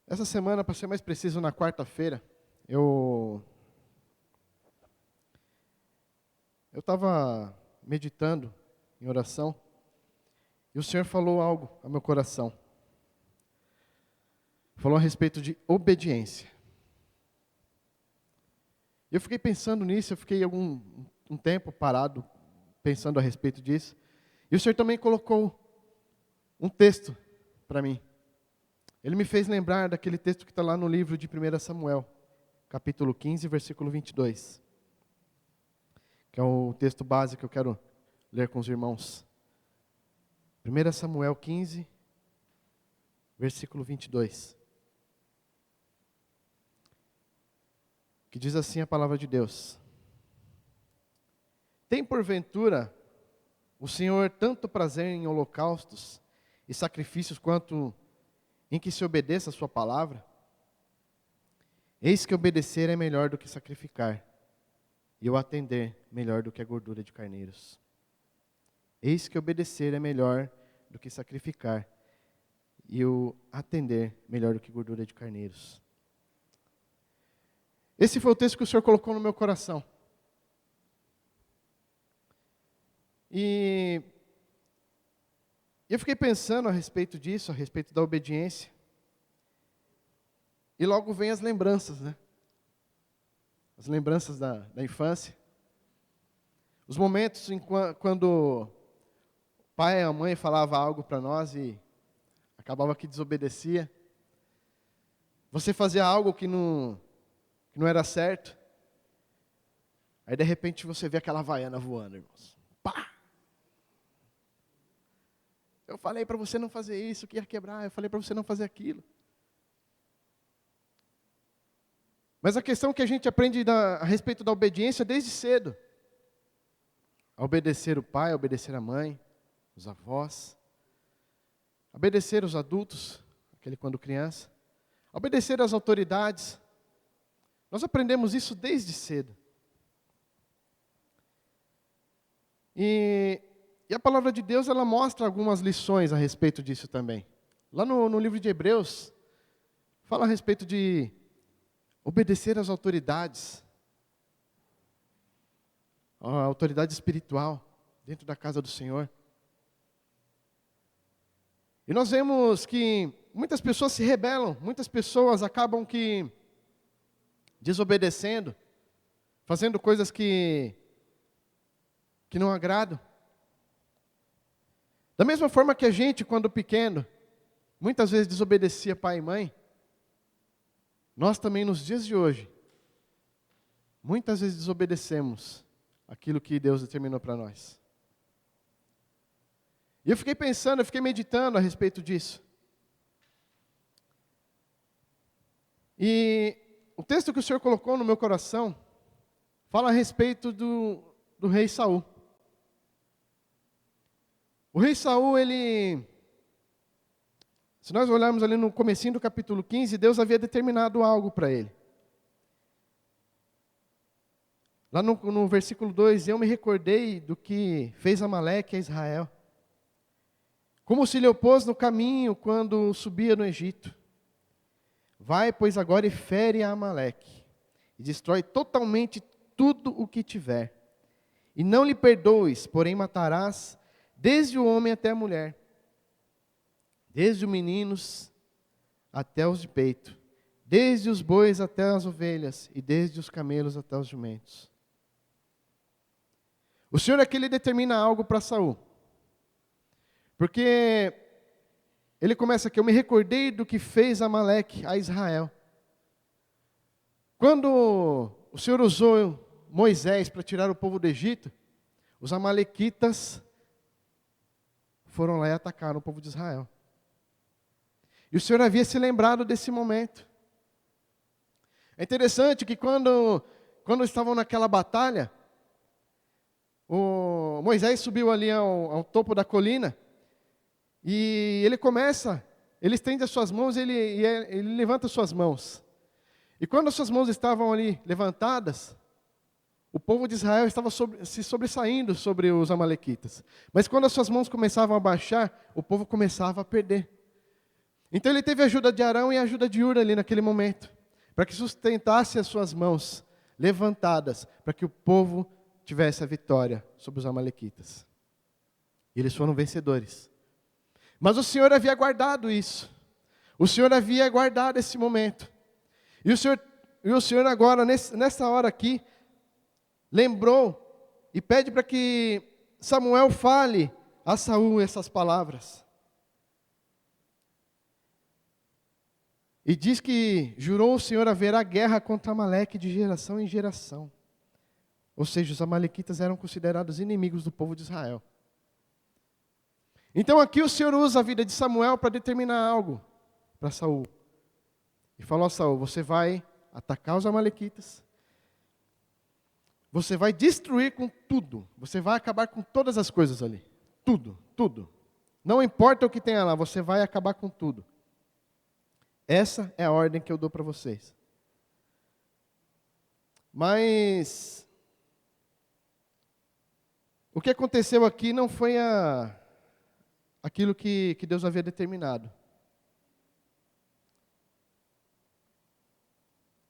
Essa semana, para ser mais preciso, na quarta-feira, eu estava meditando em oração e o Senhor falou algo ao meu coração. Falou a respeito de obediência. Eu fiquei pensando nisso, eu fiquei um tempo parado pensando a respeito disso. E o Senhor também colocou um texto para mim. Ele me fez lembrar daquele texto que está lá no livro de 1 Samuel, capítulo 15, versículo 22. Que é o texto básico que eu quero ler com os irmãos. 1 Samuel 15, versículo 22. Que diz assim a palavra de Deus: Tem porventura o Senhor tanto prazer em holocaustos e sacrifícios quanto em que se obedeça a sua palavra? Eis que obedecer é melhor do que sacrificar, e o atender melhor do que a gordura de carneiros. Eis que obedecer é melhor do que sacrificar, e o atender melhor do que gordura de carneiros. Esse foi o texto que o Senhor colocou no meu coração. E eu fiquei pensando a respeito disso, a respeito da obediência. E logo vem as lembranças, né? As lembranças da infância. Os momentos quando o pai e a mãe falavam algo para nós e acabava que desobedecia. Você fazia algo que não era certo. Aí de repente você vê aquela havaiana voando, irmãos. Pá! Eu falei para você não fazer isso, que ia quebrar. Eu falei para você não fazer aquilo. Mas a questão que a gente aprende a respeito da obediência desde cedo. A obedecer o pai, a obedecer a mãe, os avós. A obedecer os adultos, aquele quando criança. A obedecer às autoridades. Nós aprendemos isso desde cedo. E a palavra de Deus, ela mostra algumas lições a respeito disso também. Lá no livro de Hebreus, fala a respeito de obedecer às autoridades. A autoridade espiritual dentro da casa do Senhor. E nós vemos que muitas pessoas se rebelam, muitas pessoas acabam que desobedecendo, fazendo coisas que não agradam. Da mesma forma que a gente, quando pequeno, muitas vezes desobedecia pai e mãe, nós também nos dias de hoje, muitas vezes desobedecemos aquilo que Deus determinou para nós. E eu fiquei pensando, eu fiquei meditando a respeito disso. E o texto que o Senhor colocou no meu coração fala a respeito do rei Saul. O rei Saul, se nós olharmos ali no comecinho do capítulo 15, Deus havia determinado algo para ele. Lá no versículo 2, eu me recordei do que fez Amaleque a Israel. Como se lhe opôs no caminho quando subia no Egito. Vai, pois, agora e fere a Amaleque, e destrói totalmente tudo o que tiver. E não lhe perdoes, porém matarás desde o homem até a mulher, desde os meninos até os de peito, desde os bois até as ovelhas, e desde os camelos até os jumentos. O Senhor aqui ele determina algo para Saul. Porque ele começa aqui, eu me recordei do que fez Amaleque a Israel. Quando o Senhor usou Moisés para tirar o povo do Egito, os amalequitas foram lá e atacaram o povo de Israel. E o Senhor havia se lembrado desse momento. É interessante que quando estavam naquela batalha, o Moisés subiu ali ao topo da colina, e ele estende as suas mãos, ele levanta as suas mãos. E quando as suas mãos estavam ali levantadas, o povo de Israel estava se sobressaindo sobre os amalequitas. Mas quando as suas mãos começavam a baixar, o povo começava a perder. Então ele teve a ajuda de Arão e a ajuda de Hur ali naquele momento, para que sustentasse as suas mãos levantadas, para que o povo tivesse a vitória sobre os amalequitas. E eles foram vencedores. Mas o Senhor havia guardado isso. O Senhor havia guardado esse momento. E o Senhor agora, nessa hora aqui, lembrou e pede para que Samuel fale a Saul essas palavras. E diz que jurou o Senhor haverá guerra contra Amaleque de geração em geração. Ou seja, os amalequitas eram considerados inimigos do povo de Israel. Então aqui o Senhor usa a vida de Samuel para determinar algo para Saul. E falou a Saul: você vai atacar os amalequitas. Você vai destruir com tudo. Você vai acabar com todas as coisas ali. Tudo, tudo. Não importa o que tenha lá, você vai acabar com tudo. Essa é a ordem que eu dou para vocês. Mas o que aconteceu aqui não foi aquilo que Deus havia determinado.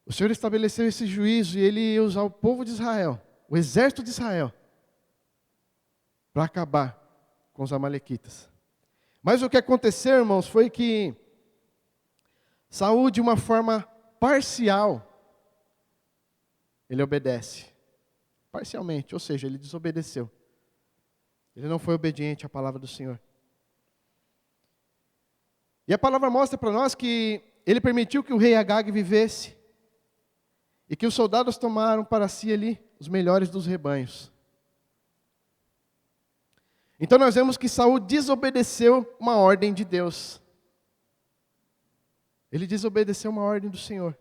O Senhor estabeleceu esse juízo e Ele ia usar o povo de Israel, o exército de Israel, para acabar com os amalequitas. Mas o que aconteceu, irmãos, foi que Saul, de uma forma parcial, ele obedece. Parcialmente, ou seja, ele desobedeceu. Ele não foi obediente à palavra do Senhor. E a palavra mostra para nós que ele permitiu que o rei Agag vivesse e que os soldados tomaram para si ali os melhores dos rebanhos. Então nós vemos que Saul desobedeceu uma ordem de Deus. Ele desobedeceu uma ordem do Senhor.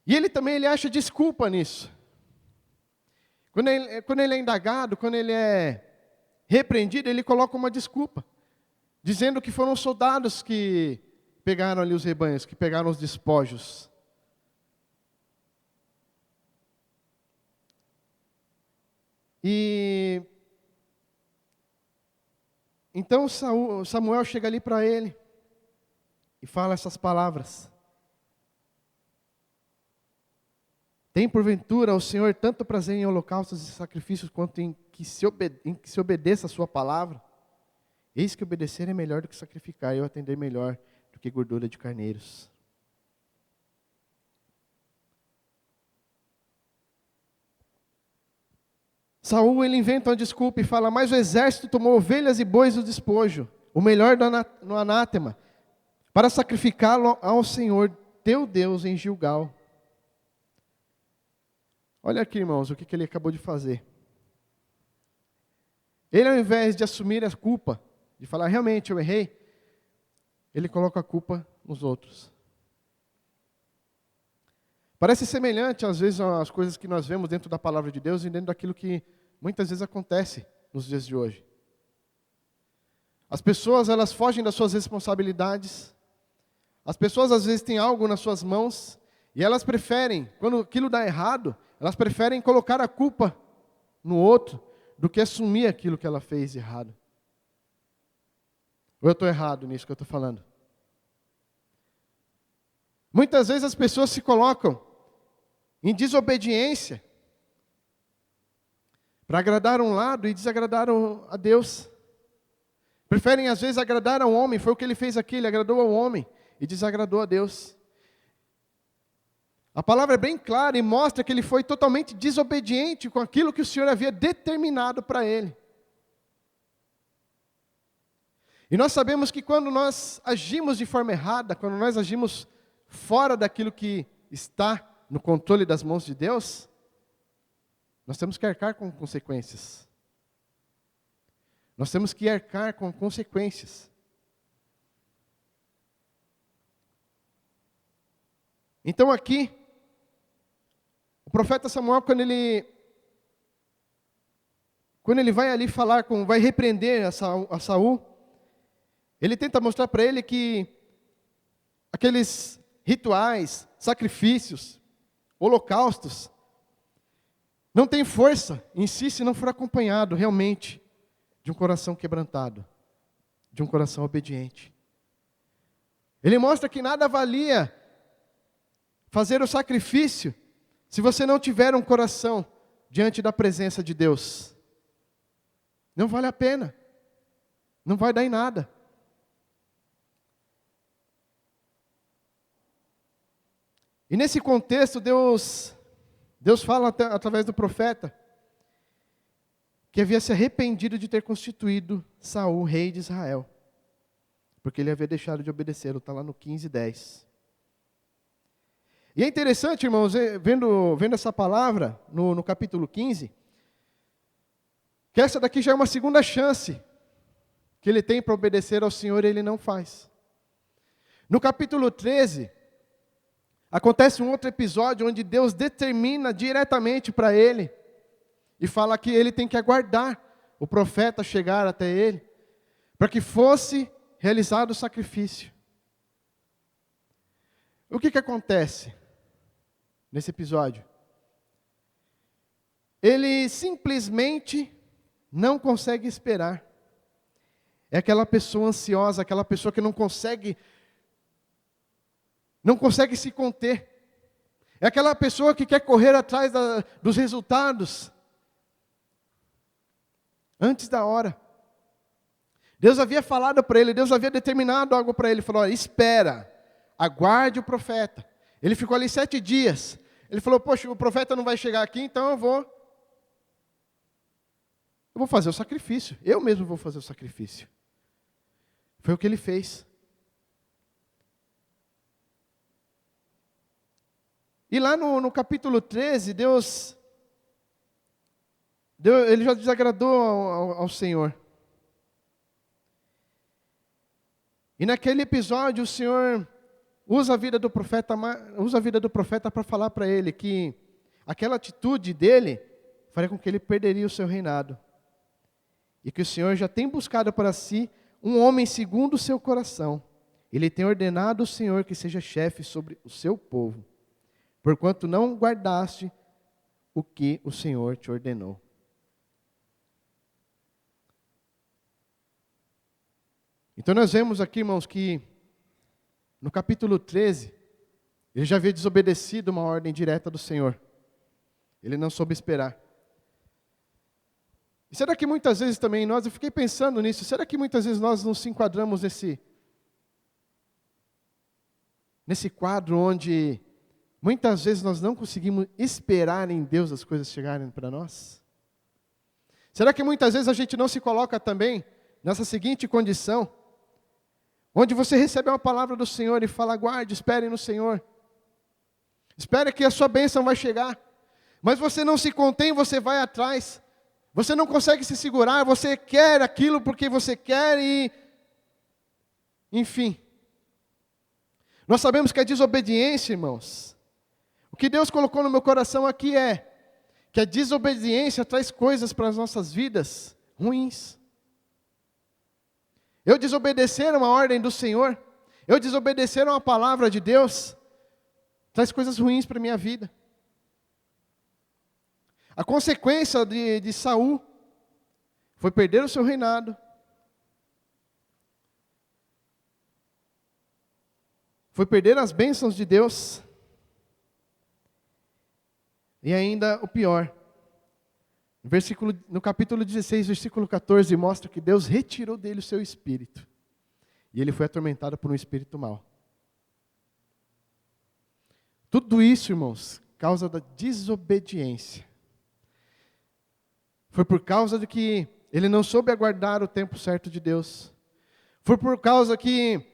E ele acha desculpa nisso. Quando ele é indagado, quando ele é repreendido, ele coloca uma desculpa, dizendo que foram os soldados que pegaram ali os rebanhos, que pegaram os despojos. E então Samuel chega ali para ele e fala essas palavras. Tem porventura o Senhor tanto prazer em holocaustos e sacrifícios quanto em que se obedeça a sua palavra? Eis que obedecer é melhor do que sacrificar, e eu atender melhor do que gordura de carneiros. Saul, ele inventa uma desculpa e fala: mas o exército tomou ovelhas e bois do despojo, o melhor no anátema, para sacrificá-lo ao Senhor teu Deus em Gilgal. Olha aqui, irmãos, o que ele acabou de fazer. Ele, ao invés de assumir a culpa, de falar, realmente eu errei, ele coloca a culpa nos outros. Parece semelhante, às vezes, às coisas que nós vemos dentro da palavra de Deus e dentro daquilo que muitas vezes acontece nos dias de hoje. As pessoas, elas fogem das suas responsabilidades. As pessoas, às vezes, têm algo nas suas mãos e elas preferem, quando aquilo dá errado, elas preferem colocar a culpa no outro do que assumir aquilo que ela fez de errado. Ou eu estou errado nisso que eu estou falando? Muitas vezes as pessoas se colocam em desobediência para agradar um lado e desagradar a Deus. Preferem às vezes agradar ao homem, foi o que ele fez aqui, ele agradou ao homem e desagradou a Deus. A palavra é bem clara e mostra que ele foi totalmente desobediente com aquilo que o Senhor havia determinado para ele. E nós sabemos que quando nós agimos de forma errada, quando nós agimos fora daquilo que está no controle das mãos de Deus, nós temos que arcar com consequências. Nós temos que arcar com consequências. Então aqui, o profeta Samuel, quando ele vai ali vai repreender a Saul, ele tenta mostrar para ele que aqueles rituais, sacrifícios, holocaustos, não tem força em si se não for acompanhado realmente de um coração quebrantado, de um coração obediente. Ele mostra que nada valia fazer o sacrifício se você não tiver um coração diante da presença de Deus. Não vale a pena. Não vai dar em nada. E nesse contexto, Deus fala através do profeta que havia se arrependido de ter constituído Saul rei de Israel, porque ele havia deixado de obedecê-lo. Está lá no 15:10. E é interessante, irmãos, vendo essa palavra no capítulo 15, que essa daqui já é uma segunda chance que ele tem para obedecer ao Senhor e ele não faz. No capítulo 13, acontece um outro episódio onde Deus determina diretamente para ele e fala que ele tem que aguardar o profeta chegar até ele, para que fosse realizado o sacrifício. O que acontece nesse episódio? Ele simplesmente não consegue esperar. É aquela pessoa ansiosa, aquela pessoa que não consegue se conter. É aquela pessoa que quer correr atrás dos resultados antes da hora. Deus havia falado para ele, Deus havia determinado algo para ele. Ele falou: espera, aguarde o profeta. Ele ficou ali 7 dias. Ele falou: poxa, o profeta não vai chegar aqui, então eu vou fazer o sacrifício. Eu mesmo vou fazer o sacrifício. Foi o que ele fez. E lá no capítulo 13, Deus ele já desagradou ao Senhor. E naquele episódio o Senhor usa a vida do profeta para falar para ele que aquela atitude dele faria com que ele perderia o seu reinado. E que o Senhor já tem buscado para si um homem segundo o seu coração. Ele tem ordenado o Senhor que seja chefe sobre o seu povo, porquanto não guardaste o que o Senhor te ordenou. Então nós vemos aqui, irmãos, que no capítulo 13, ele já havia desobedecido uma ordem direta do Senhor. Ele não soube esperar. E será que muitas vezes também eu fiquei pensando nisso, será que muitas vezes nós não se enquadramos nesse quadro onde muitas vezes nós não conseguimos esperar em Deus as coisas chegarem para nós? Será que muitas vezes a gente não se coloca também nessa seguinte condição, onde você recebe uma palavra do Senhor e fala: aguarde, espere no Senhor. Espere que a sua bênção vai chegar. Mas você não se contém, você vai atrás. Você não consegue se segurar, você quer aquilo porque você quer e... Enfim. Nós sabemos que a desobediência, irmãos, o que Deus colocou no meu coração aqui é que a desobediência traz coisas para as nossas vidas ruins. Eu desobedecer uma ordem do Senhor, eu desobedecer uma palavra de Deus, traz coisas ruins para a minha vida. A consequência de Saul foi perder o seu reinado, foi perder as bênçãos de Deus, e ainda o pior, no capítulo 16, versículo 14, mostra que Deus retirou dele o seu espírito, e ele foi atormentado por um espírito mau. Tudo isso, irmãos, causa da desobediência. Foi por causa de que ele não soube aguardar o tempo certo de Deus. Foi por causa que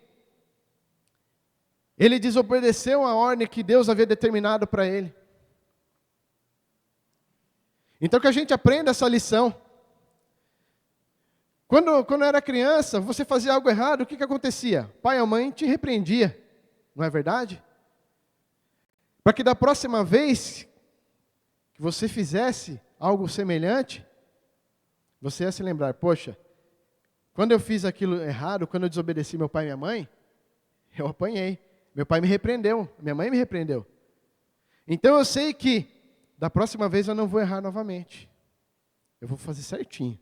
ele desobedeceu a ordem que Deus havia determinado para ele. Então que a gente aprenda essa lição. Quando eu era criança, você fazia algo errado, o que acontecia? Pai ou mãe te repreendia, não é verdade? Para que da próxima vez que você fizesse algo semelhante, você ia se lembrar: poxa, quando eu fiz aquilo errado, quando eu desobedeci meu pai e minha mãe, eu apanhei. Meu pai me repreendeu, minha mãe me repreendeu. Então eu sei que da próxima vez eu não vou errar novamente. Eu vou fazer certinho.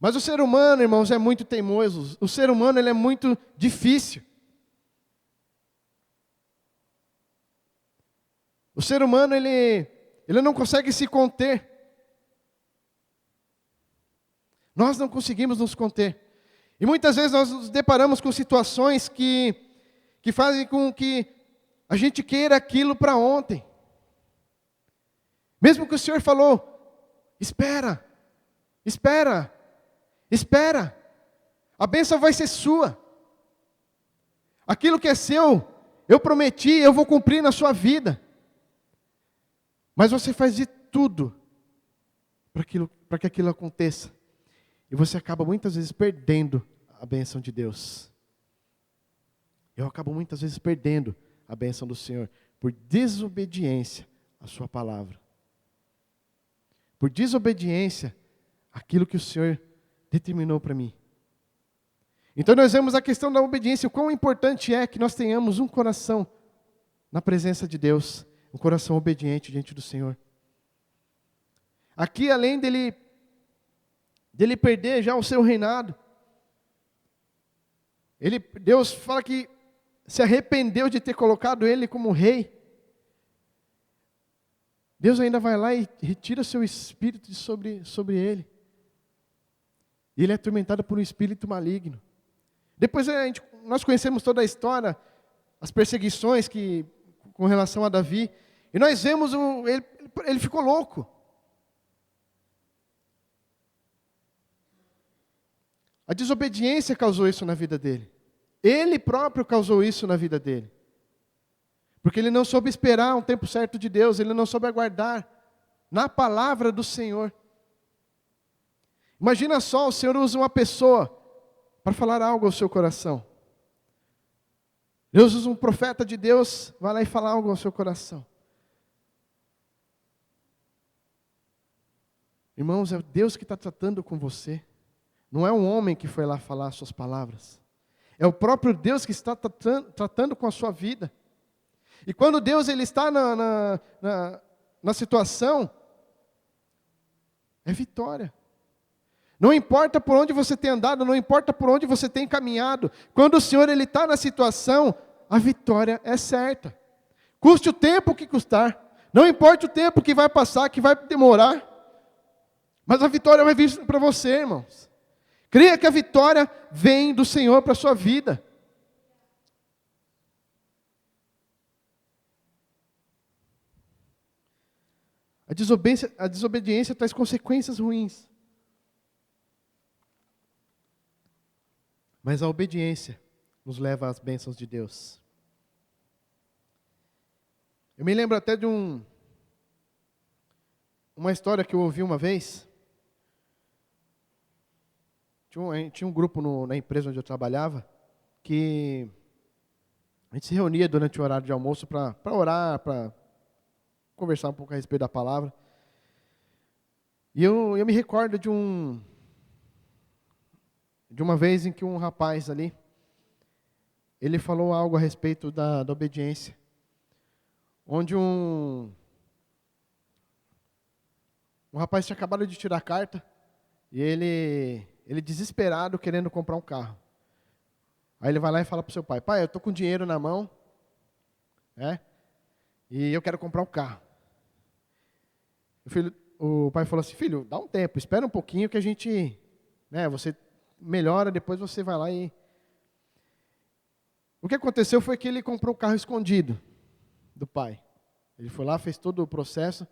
Mas o ser humano, irmãos, é muito teimoso. O ser humano, ele é muito difícil. O ser humano, ele não consegue se conter. Nós não conseguimos nos conter. E muitas vezes nós nos deparamos com situações que fazem com que a gente queira aquilo para ontem. Mesmo que o Senhor falou, espera, espera, espera. A bênção vai ser sua. Aquilo que é seu, eu prometi, eu vou cumprir na sua vida. Mas você faz de tudo para que aquilo aconteça. E você acaba muitas vezes perdendo a bênção de Deus. Eu acabo muitas vezes perdendo a bênção do Senhor por desobediência à sua palavra. Por desobediência àquilo que o Senhor determinou para mim. Então nós vemos a questão da obediência, o quão importante é que nós tenhamos um coração na presença de Deus, um coração obediente diante do Senhor. Aqui, além dele perder já o seu reinado, Deus fala que se arrependeu de ter colocado ele como rei. Deus ainda vai lá e retira o seu espírito sobre ele. E ele é atormentado por um espírito maligno. Depois nós conhecemos toda a história, as perseguições com relação a Davi. E nós vemos, ele ficou louco. A desobediência causou isso na vida dele. Ele próprio causou isso na vida dele. Porque ele não soube esperar um tempo certo de Deus, ele não soube aguardar na palavra do Senhor. Imagina só, o Senhor usa uma pessoa para falar algo ao seu coração. Deus usa um profeta de Deus, vai lá e fala algo ao seu coração. Irmãos, é Deus que está tratando com você. Não é um homem que foi lá falar as suas palavras. É o próprio Deus que está tratando com a sua vida. E quando Deus ele está na situação, é vitória. Não importa por onde você tem andado, não importa por onde você tem caminhado. Quando o Senhor ele está na situação, a vitória é certa. Custe o tempo que custar. Não importa o tempo que vai passar, que vai demorar. Mas a vitória vai vir para você, irmãos. Creia que a vitória vem do Senhor para a sua vida. A desobediência traz consequências ruins. Mas a obediência nos leva às bênçãos de Deus. Eu me lembro até de uma história que eu ouvi uma vez. Tinha um grupo na empresa onde eu trabalhava, que a gente se reunia durante o horário de almoço para orar, para conversar um pouco a respeito da palavra. E eu me recordo de uma vez em que um rapaz ali, ele falou algo a respeito da obediência. Onde um rapaz tinha acabado de tirar a carta, e ele desesperado querendo comprar um carro. Aí ele vai lá e fala para o seu pai, pai, eu estou com dinheiro na mão, e eu quero comprar um carro. O pai falou assim, filho, dá um tempo, espera um pouquinho que a gente, você melhora, depois você vai lá e... O que aconteceu foi que ele comprou o carro escondido do pai. Ele foi lá, fez todo o processo.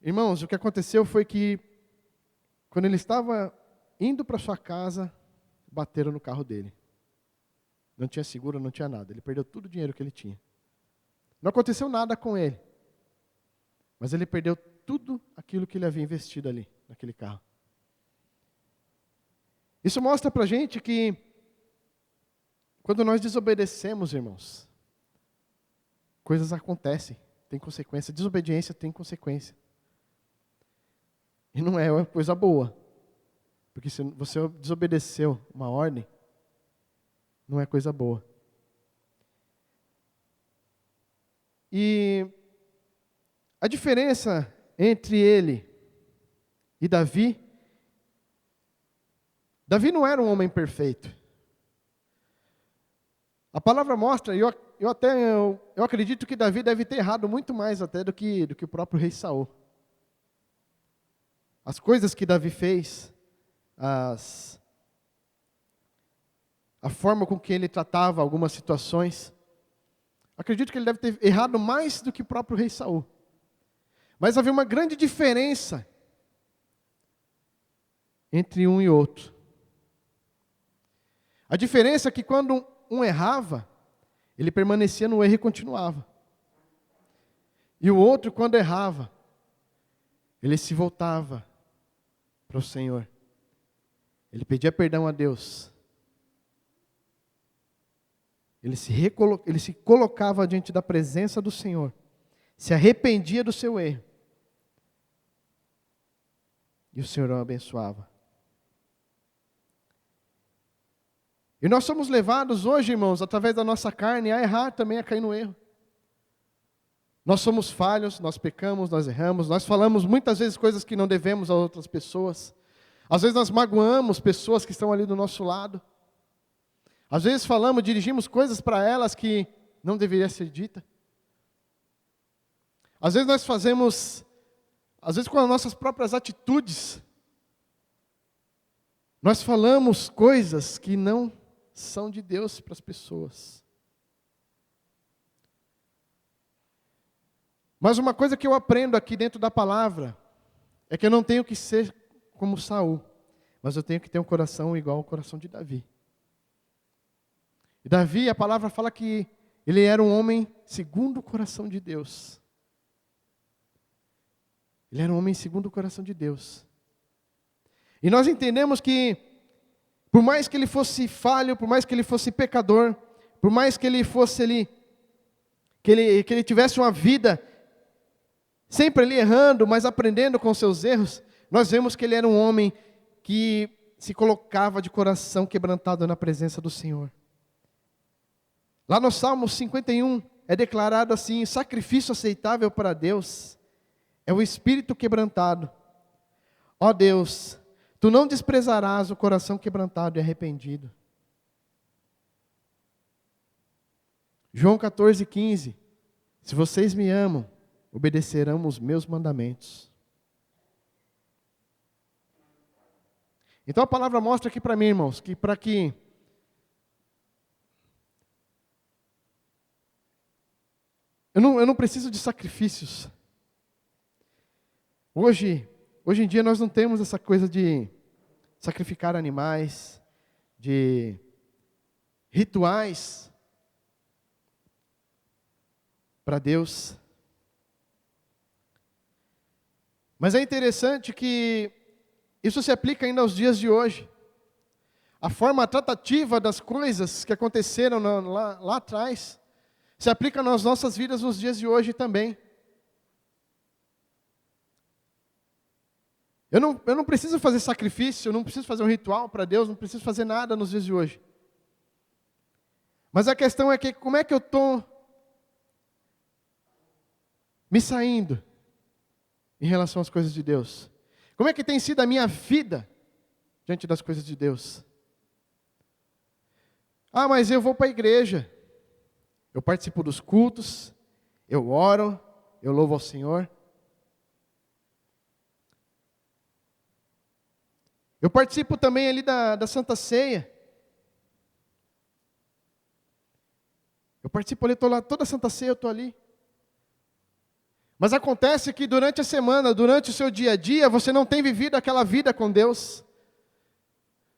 Irmãos, o que aconteceu foi que, quando ele estava indo para sua casa, bateram no carro dele. Não tinha seguro, não tinha nada. Ele perdeu todo o dinheiro que ele tinha. Não aconteceu nada com ele. Mas ele perdeu tudo aquilo que ele havia investido ali, naquele carro. Isso mostra para a gente que, quando nós desobedecemos, irmãos, coisas acontecem, tem consequência. Desobediência tem consequência. E não é uma coisa boa. Porque se você desobedeceu uma ordem, não é coisa boa. E a diferença entre ele e Davi Davi não era um homem perfeito. A palavra mostra, eu acredito que Davi deve ter errado muito mais até do que o próprio rei Saul. As coisas que Davi fez, a forma com que ele tratava algumas situações, acredito que ele deve ter errado mais do que o próprio rei Saul. Mas havia uma grande diferença entre um e outro. A diferença é que quando um errava, ele permanecia no erro e continuava. E o outro, quando errava, ele se voltava para o Senhor. Ele pedia perdão a Deus. Ele se colocava diante da presença do Senhor. Se arrependia do seu erro. E o Senhor o abençoava. E nós somos levados hoje, irmãos, através da nossa carne, a errar também, a cair no erro. Nós somos falhos, nós pecamos, nós erramos, nós falamos muitas vezes coisas que não devemos a outras pessoas. Às vezes nós magoamos pessoas que estão ali do nosso lado. Às vezes dirigimos coisas para elas que não deveria ser dita. Às vezes com as nossas próprias atitudes, nós falamos coisas que não são de Deus para as pessoas. Mas uma coisa que eu aprendo aqui dentro da palavra é que eu não tenho que ser como Saul, mas eu tenho que ter um coração igual ao coração de Davi. E Davi, a palavra fala que ele era um homem segundo o coração de Deus. Ele era um homem segundo o coração de Deus. E nós entendemos que, por mais que ele fosse falho, por mais que ele fosse pecador, por mais que ele fosse que ele tivesse uma vida sempre ali errando, mas aprendendo com seus erros, nós vemos que ele era um homem que se colocava de coração quebrantado na presença do Senhor. Lá no Salmo 51 é declarado assim: sacrifício aceitável para Deus é o espírito quebrantado. Ó Deus, Tu não desprezarás o coração quebrantado e arrependido. João 14:15. Se vocês me amam, obedecerão os meus mandamentos. Então a palavra mostra aqui para mim, irmãos, que para que eu não preciso de sacrifícios. Hoje em dia nós não temos essa coisa de sacrificar animais, de rituais para Deus. Mas é interessante que isso se aplica ainda aos dias de hoje. A forma tratativa das coisas que aconteceram lá atrás se aplica nas nossas vidas nos dias de hoje também. Eu não preciso fazer sacrifício, eu não preciso fazer um ritual para Deus, não preciso fazer nada nos dias de hoje. Mas a questão é que como é que eu estou me saindo em relação às coisas de Deus? Como é que tem sido a minha vida diante das coisas de Deus? Ah, mas eu vou para a igreja, eu participo dos cultos, eu oro, eu louvo ao Senhor. Eu participo também ali da Santa Ceia. Eu participo ali, estou lá, toda a Santa Ceia eu estou ali. Mas acontece que durante a semana, durante o seu dia a dia, você não tem vivido aquela vida com Deus.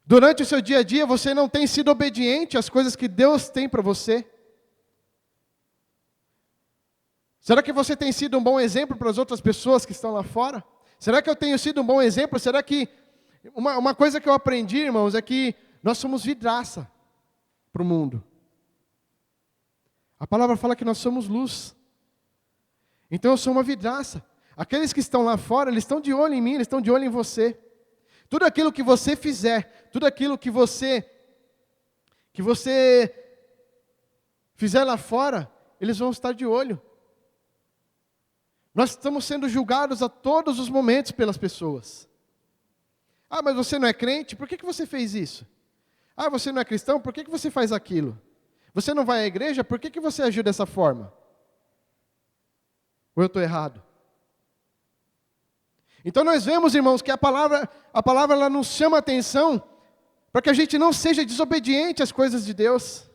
Durante o seu dia a dia, você não tem sido obediente às coisas que Deus tem para você. Será que você tem sido um bom exemplo para as outras pessoas que estão lá fora? Será que eu tenho sido um bom exemplo? Será que... Uma coisa que eu aprendi, irmãos, é que nós somos vidraça para o mundo. A palavra fala que nós somos luz. Então eu sou uma vidraça. Aqueles que estão lá fora, eles estão de olho em mim, eles estão de olho em você. Tudo aquilo que você fizer, tudo aquilo que você fizer lá fora, eles vão estar de olho. Nós estamos sendo julgados a todos os momentos pelas pessoas. Ah, mas você não é crente? Por que você fez isso? Ah, você não é cristão? Por que você faz aquilo? Você não vai à igreja? Por que você agiu dessa forma? Ou eu estou errado? Então nós vemos, irmãos, que a palavra ela nos chama a atenção para que a gente não seja desobediente às coisas de Deus.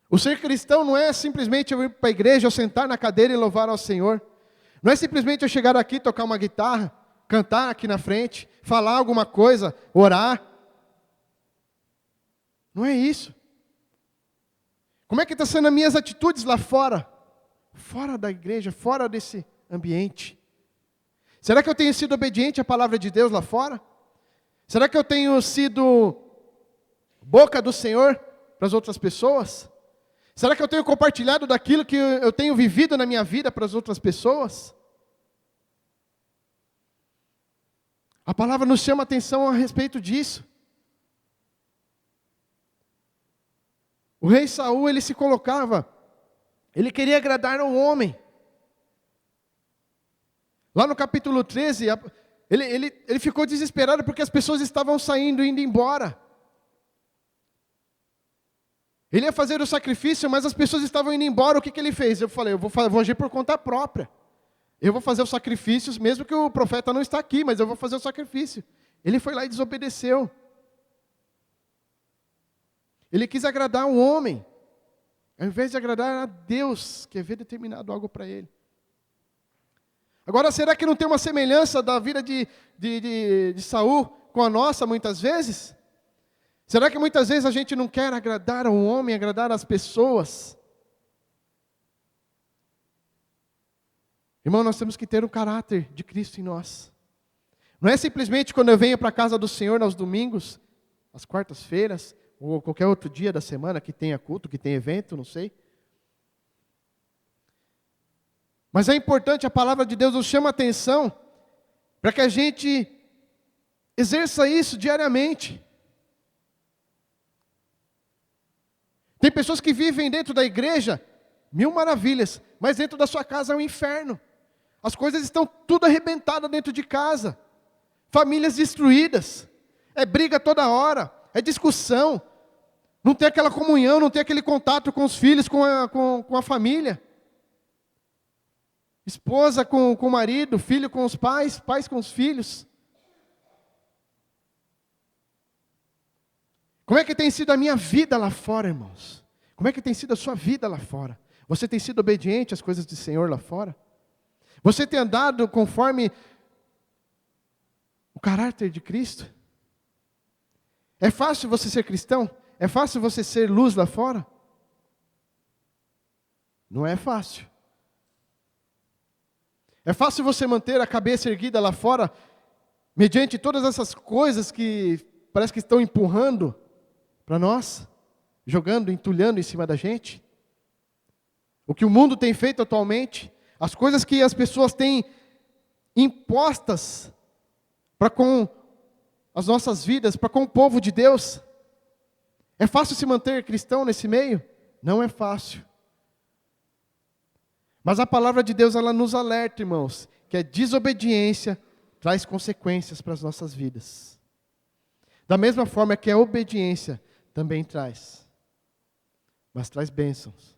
O ser cristão não é simplesmente eu ir para a igreja, eu sentar na cadeira e louvar ao Senhor. Não é simplesmente eu chegar aqui, tocar uma guitarra, cantar aqui na frente, falar alguma coisa, orar. Não é isso. Como é que está sendo as minhas atitudes lá fora? Fora da igreja, fora desse ambiente. Será que eu tenho sido obediente à palavra de Deus lá fora? Será que eu tenho sido boca do Senhor para as outras pessoas? Será que eu tenho compartilhado daquilo que eu tenho vivido na minha vida para as outras pessoas? A palavra nos chama a atenção a respeito disso. O rei Saul, ele se colocava, ele queria agradar ao homem. Lá no capítulo 13, ele ficou desesperado porque as pessoas estavam saindo, indo embora. Ele ia fazer o sacrifício, mas as pessoas estavam indo embora. O que ele fez? Eu falei, eu vou agir por conta própria. Eu vou fazer os sacrifícios, mesmo que o profeta não está aqui, mas eu vou fazer o sacrifício. Ele foi lá e desobedeceu. Ele quis agradar o homem, ao invés de agradar a Deus, que havia determinado algo para ele. Agora, será que não tem uma semelhança da vida de Saul com a nossa, muitas vezes? Será que muitas vezes a gente não quer agradar ao homem, agradar as pessoas? Irmão, nós temos que ter o caráter de Cristo em nós. Não é simplesmente quando eu venho para a casa do Senhor aos domingos, às quartas-feiras, ou qualquer outro dia da semana que tenha culto, que tenha evento, não sei. Mas é importante, a palavra de Deus nos chama a atenção para que a gente exerça isso diariamente. Tem pessoas que vivem dentro da igreja, 1000 maravilhas, mas dentro da sua casa é um inferno. As coisas estão tudo arrebentadas dentro de casa. Famílias destruídas. É briga toda hora, é discussão. Não tem aquela comunhão, não tem aquele contato com os filhos, com a família. Esposa com o marido, filho com os pais, pais com os filhos. Como é que tem sido a minha vida lá fora, irmãos? Como é que tem sido a sua vida lá fora? Você tem sido obediente às coisas do Senhor lá fora? Você tem andado conforme o caráter de Cristo? É fácil você ser cristão? É fácil você ser luz lá fora? Não é fácil. É fácil você manter a cabeça erguida lá fora, mediante todas essas coisas que parece que estão empurrando para nós, jogando, entulhando em cima da gente? O que o mundo tem feito atualmente, as coisas que as pessoas têm impostas para com as nossas vidas, para com o povo de Deus. É fácil se manter cristão nesse meio? Não é fácil. Mas a palavra de Deus, ela nos alerta, irmãos, que a desobediência traz consequências para as nossas vidas. Da mesma forma que a obediência também traz. Mas traz bênçãos.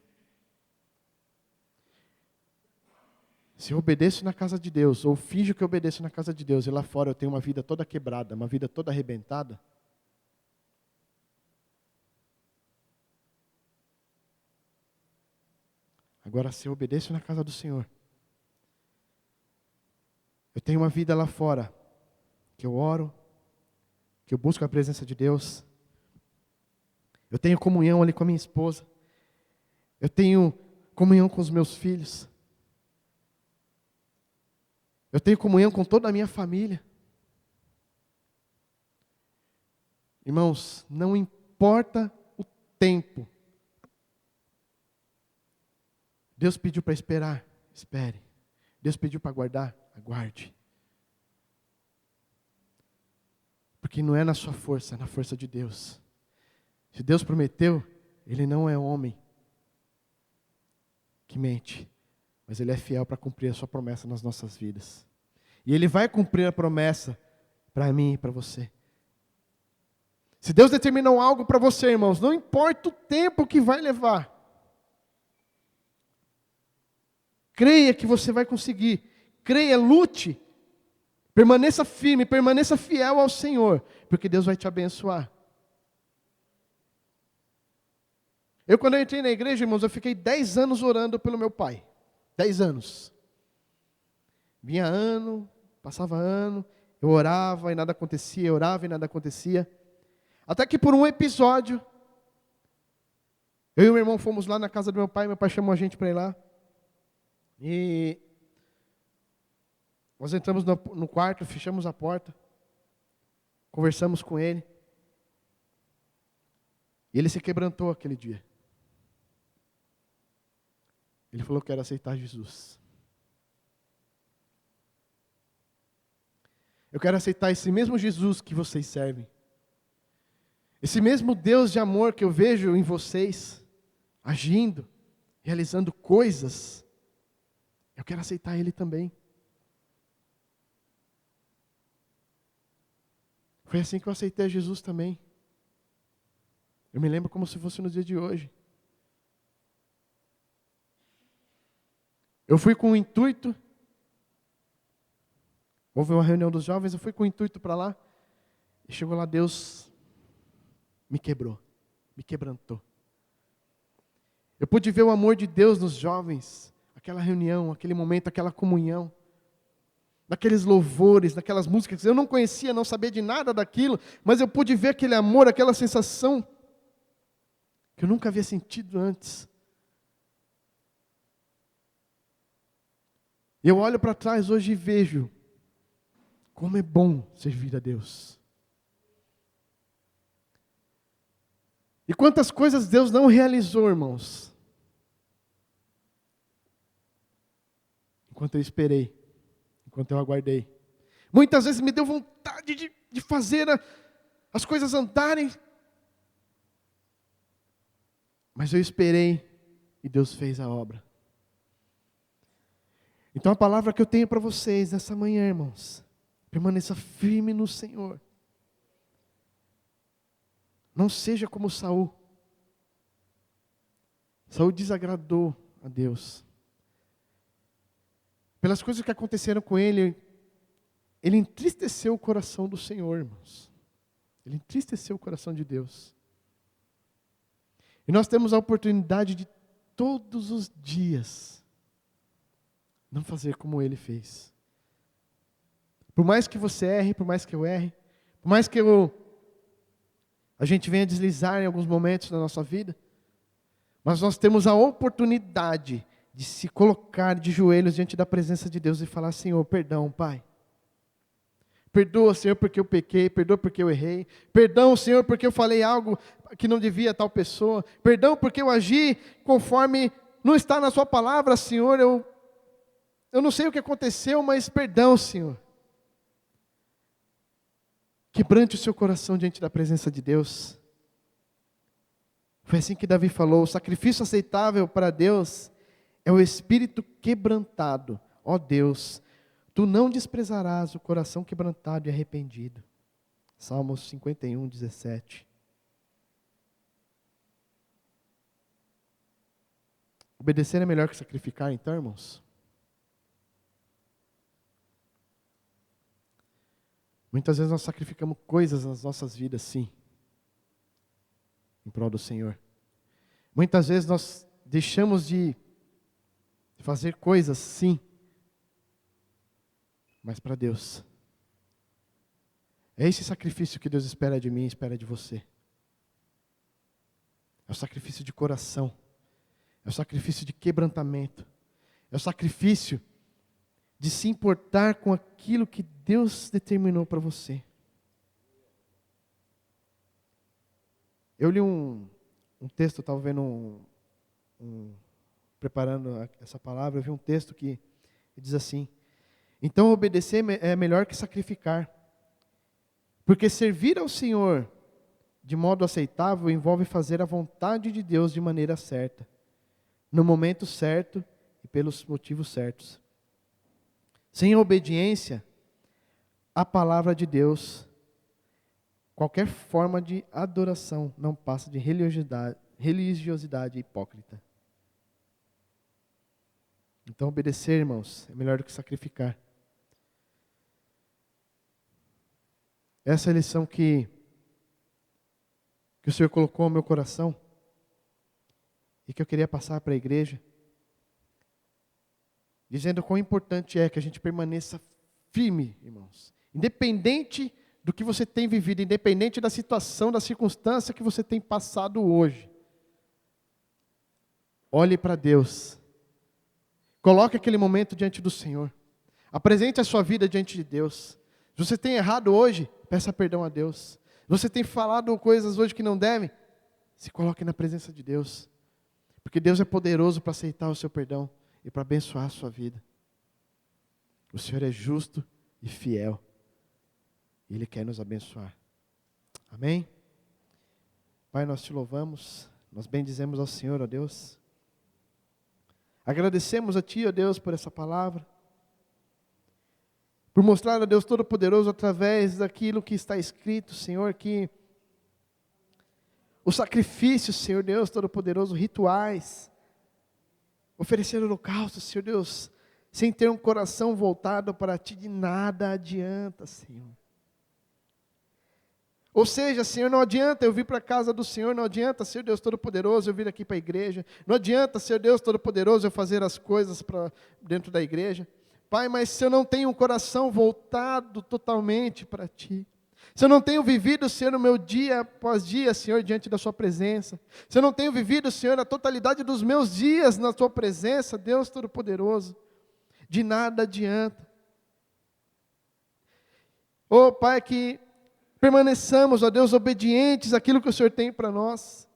Se eu obedeço na casa de Deus, ou finjo que eu obedeço na casa de Deus, e lá fora eu tenho uma vida toda quebrada, uma vida toda arrebentada, agora, se eu obedeço na casa do Senhor, eu tenho uma vida lá fora, que eu oro, que eu busco a presença de Deus, eu tenho comunhão ali com a minha esposa, eu tenho comunhão com os meus filhos, eu tenho comunhão com toda a minha família. Irmãos, não importa o tempo, Deus pediu para esperar, espere. Deus pediu para aguardar, aguarde. Porque não é na sua força, é na força de Deus. Se Deus prometeu, Ele não é homem que mente, mas Ele é fiel para cumprir a sua promessa nas nossas vidas. E Ele vai cumprir a promessa para mim e para você. Se Deus determinou algo para você, irmãos, não importa o tempo que vai levar. Creia que você vai conseguir. Creia, lute. Permaneça firme, permaneça fiel ao Senhor, porque Deus vai te abençoar. Quando eu entrei na igreja, irmãos, eu fiquei 10 anos orando pelo meu pai. 10 anos. Vinha ano, passava ano, eu orava e nada acontecia, eu orava e nada acontecia. Até que por um episódio, eu e o meu irmão fomos lá na casa do meu pai chamou a gente para ir lá. E nós entramos no quarto, fechamos a porta, conversamos com ele. E ele se quebrantou aquele dia. Ele falou que quer aceitar Jesus. Eu quero aceitar esse mesmo Jesus que vocês servem. Esse mesmo Deus de amor que eu vejo em vocês, agindo, realizando coisas. Eu quero aceitar Ele também. Foi assim que eu aceitei Jesus também. Eu me lembro como se fosse no dia de hoje. Eu fui com o intuito, houve uma reunião dos jovens, eu fui com o intuito para lá, e chegou lá, Deus me quebrou, me quebrantou. Eu pude ver o amor de Deus nos jovens, aquela reunião, aquele momento, aquela comunhão, naqueles louvores, naquelas músicas, eu não conhecia, não sabia de nada daquilo, mas eu pude ver aquele amor, aquela sensação, que eu nunca havia sentido antes. Eu olho para trás hoje e vejo como é bom servir a Deus. E quantas coisas Deus não realizou, irmãos. Enquanto eu esperei, enquanto eu aguardei. Muitas vezes me deu vontade de fazer as coisas andarem. Mas eu esperei e Deus fez a obra. Então a palavra que eu tenho para vocês nessa manhã, irmãos, permaneça firme no Senhor. Não seja como Saul. Saul desagradou a Deus. Pelas coisas que aconteceram com ele, ele entristeceu o coração do Senhor, irmãos. Ele entristeceu o coração de Deus. E nós temos a oportunidade de todos os dias não fazer como ele fez. Por mais que você erre, por mais que eu erre, por mais que a gente venha deslizar em alguns momentos da nossa vida, mas nós temos a oportunidade de se colocar de joelhos diante da presença de Deus e falar: Senhor, perdão, Pai. Perdoa, Senhor, porque eu pequei, perdoa porque eu errei. Perdão, Senhor, porque eu falei algo que não devia a tal pessoa. Perdão porque eu agi conforme não está na sua palavra, Senhor. Eu não sei o que aconteceu, mas perdão, Senhor. Quebrante o seu coração diante da presença de Deus. Foi assim que Davi falou: o sacrifício aceitável para Deus é o espírito quebrantado. Ó Deus, tu não desprezarás o coração quebrantado e arrependido. Salmos 51, 17. Obedecer é melhor que sacrificar, então, irmãos? Muitas vezes nós sacrificamos coisas nas nossas vidas, sim, em prol do Senhor. Muitas vezes nós deixamos de fazer coisas, sim, mas para Deus. É esse sacrifício que Deus espera de mim e espera de você. É o sacrifício de coração. É o sacrifício de quebrantamento. É o sacrifício de se importar com aquilo que Deus determinou para você. Eu li um texto, estava vendo preparando essa palavra, eu vi um texto que diz assim: então obedecer é melhor que sacrificar, porque servir ao Senhor de modo aceitável envolve fazer a vontade de Deus de maneira certa, no momento certo e pelos motivos certos. Sem a obediência, a palavra de Deus, qualquer forma de adoração não passa de religiosidade hipócrita. Então obedecer, irmãos, é melhor do que sacrificar. Essa é a lição que o Senhor colocou no meu coração e que eu queria passar para a igreja, dizendo quão importante é que a gente permaneça firme, irmãos. Independente do que você tem vivido, independente da situação, da circunstância que você tem passado hoje. Olhe para Deus. Coloque aquele momento diante do Senhor. Apresente a sua vida diante de Deus. Se você tem errado hoje, peça perdão a Deus. Se você tem falado coisas hoje que não devem, se coloque na presença de Deus. Porque Deus é poderoso para aceitar o seu perdão e para abençoar a sua vida. O Senhor é justo e fiel. E Ele quer nos abençoar. Amém? Pai, nós te louvamos, nós bendizemos ao Senhor, ó Deus. Agradecemos a Ti, ó Deus, por essa palavra. Por mostrar a Deus Todo-Poderoso através daquilo que está escrito, Senhor, que o sacrifício, Senhor Deus Todo-Poderoso, rituais, oferecer holocausto, Senhor Deus, sem ter um coração voltado para Ti, de nada adianta, Senhor. Ou seja, Senhor, não adianta eu vir para a casa do Senhor, não adianta, Senhor Deus Todo-Poderoso, eu vir aqui para a igreja, não adianta, Senhor Deus Todo-Poderoso, eu fazer as coisas para dentro da igreja. Pai, mas se eu não tenho um coração voltado totalmente para Ti, se eu não tenho vivido, Senhor, o meu dia após dia, Senhor, diante da Sua presença, se eu não tenho vivido, Senhor, a totalidade dos meus dias na Tua presença, Deus Todo-Poderoso, de nada adianta. Oh, Pai, que permaneçamos, ó Deus, obedientes àquilo que o Senhor tem para nós.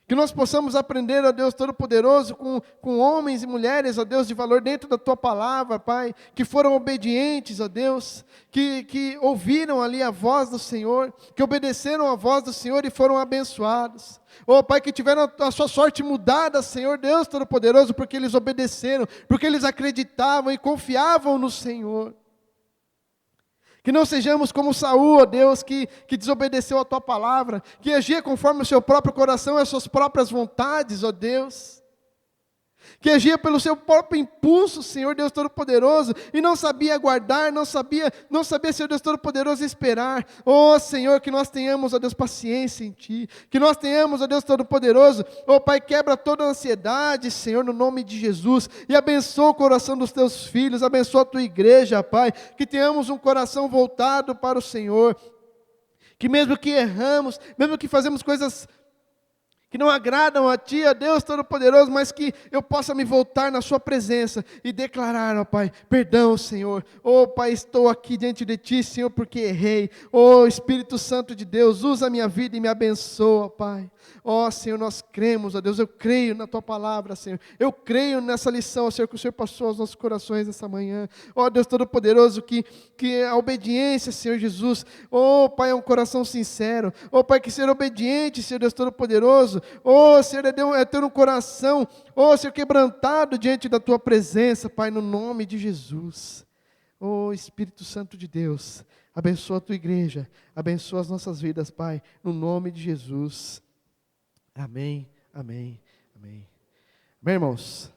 Que nós possamos aprender, ó Deus Todo-Poderoso, com homens e mulheres, ó Deus, de valor dentro da Tua palavra, Pai, que foram obedientes, ó Deus, que ouviram ali a voz do Senhor, que obedeceram a voz do Senhor e foram abençoados. Oh, Pai, que tiveram a sua sorte mudada, Senhor Deus Todo-Poderoso, porque eles obedeceram, porque eles acreditavam e confiavam no Senhor. Que não sejamos como Saul, ó Deus, que desobedeceu a Tua palavra, que agia conforme o seu próprio coração e as suas próprias vontades, ó Deus. Que agia pelo seu próprio impulso, Senhor Deus Todo-Poderoso, e não sabia aguardar, não sabia, Senhor Deus Todo-Poderoso, esperar. Oh, Senhor, que nós tenhamos, ó Deus, paciência em Ti, que nós tenhamos, ó Deus Todo-Poderoso, oh Pai, quebra toda a ansiedade, Senhor, no nome de Jesus, e abençoa o coração dos Teus filhos, abençoa a Tua igreja, Pai, que tenhamos um coração voltado para o Senhor, que mesmo que erramos, mesmo que fazemos coisas que não agradam a Ti, a Deus Todo-Poderoso, mas que eu possa me voltar na Sua presença e declarar, ó Pai, perdão, Senhor. Ó Pai, estou aqui diante de Ti, Senhor, porque errei. Ó Espírito Santo de Deus, usa a minha vida e me abençoa, Pai. Ó Senhor, nós cremos, ó Deus, eu creio na Tua palavra, Senhor. Eu creio nessa lição, Senhor, que o Senhor passou aos nossos corações nessa manhã. Ó Deus Todo-Poderoso, que a obediência, Senhor Jesus, ó Pai, é um coração sincero. Ó Pai, que ser obediente, Senhor Deus Todo-Poderoso, oh, Senhor, é ter um coração, oh, Senhor, quebrantado diante da Tua presença, Pai, no nome de Jesus. Oh, Espírito Santo de Deus, abençoa a Tua igreja, abençoa as nossas vidas, Pai, no nome de Jesus. Amém, amém, amém. Bem, irmãos,